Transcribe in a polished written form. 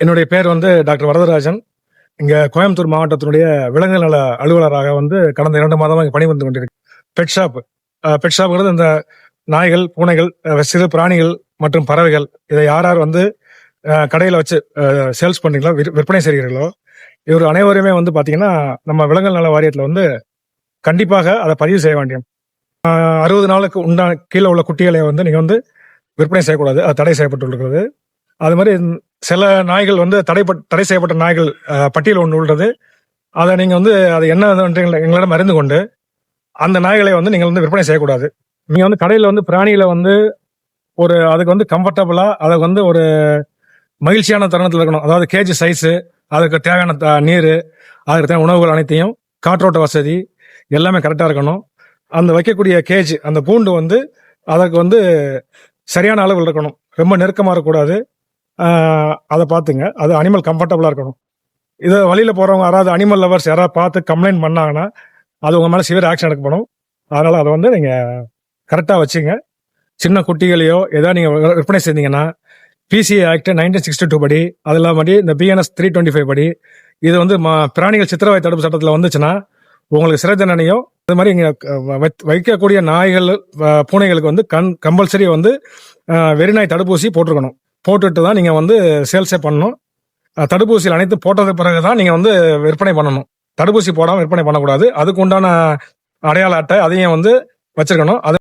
என்னுடைய பேர் வந்து டாக்டர் வரதராஜன். இங்க கோயம்புத்தூர் மாவட்டத்தினுடைய விலங்குகள் நல அலுவலராக வந்து கடந்த 2 மாதமா இங்க பணிபுரிந்து கொண்டிருக்கேன். Pet shop. பெட் ஷாப்ங்கிறது இந்த நாய்கள், பூனைகள், சிறு பிராணிகள் மற்றும் பறவைகள் இதை யார் யார் வந்து கடையில வச்சு சேல்ஸ் பண்றீங்களோ, விற்பனை செய்கிறீர்களோ, இவர் அனைவருமே வந்து பாத்தீங்கன்னா நம்ம விலங்குகள் நல வாரியத்துல வந்து கண்டிப்பாக அதை பதிவு செய்ய வேண்டும். 60 நாளுக்கு உண்டான கீழே உள்ள குட்டிகளை வந்து நீங்க வந்து விற்பனை செய்யக்கூடாது. அது தடை செய்யப்பட்டுள்ளது. அது மாதிரி சில நாய்கள் வந்து தடை செய்யப்பட்ட நாய்கள் பட்டியல் ஒன்று உள்ளது. அதை நீங்க வந்து அது என்ன எங்களிடம் அறிந்து கொண்டு அந்த நாய்களை வந்து நீங்கள் வந்து விற்பனை செய்யக்கூடாது. நீங்க வந்து கடையில வந்து பிராணிகளை வந்து அதுக்கு வந்து கம்ஃபர்டபுளா, அதுக்கு வந்து ஒரு மகிழ்ச்சியான தருணத்தில் இருக்கணும். அதாவது கேஜ் சைஸு, அதுக்கு தேவையான நீர், அதுக்கு தேவையான உணவுகள் அனைத்தையும், காற்றோட்ட வசதி எல்லாமே கரெக்டா இருக்கணும். அந்த வைக்கக்கூடிய கேஜ், அந்த கூண்டு வந்து அதற்கு வந்து சரியான அளவில் இருக்கணும். ரொம்ப நெருக்கமா இருக்கக்கூடாது. அதை பார்த்துங்க. அது அனிமல் கம்ஃபர்டபுளா இருக்கணும். இதை வழியில போறவங்க யாராவது அனிமல் லவர்ஸ் யாராவது பார்த்து கம்ப்ளைண்ட் பண்ணாங்கன்னா அது உங்க மேல சிவியர் ஆக்ஷன் எடுக்கப்படும். அதனால அதை வந்து நீங்க கரெக்டா வச்சுங்க. சின்ன குட்டிகளையோ ஏதாவது நீங்க விற்பனை செஞ்சீங்கன்னா பிசிஏ ஆக்ட் 1962 படி, அது இல்லாம இந்த பிஎன்எஸ் 325 படி இது வந்து பிராணிகள் சித்திரவதை தடுப்பு சட்டத்தில் வந்துச்சுன்னா உங்களுக்கு சிறை தண்டனையோ, அது மாதிரி இங்க வைக்கக்கூடிய நாய்கள், பூனைகளுக்கு வந்து கம்பல்சரி வந்து வெறிநாய் தடுப்பூசி போட்டிருக்கணும். போட்டுட்டு தான் நீங்க வந்து சேல்ஸே பண்ணணும். தடுப்பூசியில் அனைத்து போட்டது பிறகுதான் நீங்க வந்து விற்பனை பண்ணணும். தடுப்பூசி போடாம விற்பனை பண்ணக்கூடாது. அதுக்கு உண்டான அடையாள அட்டை அதையும் வந்து வச்சிருக்கணும்.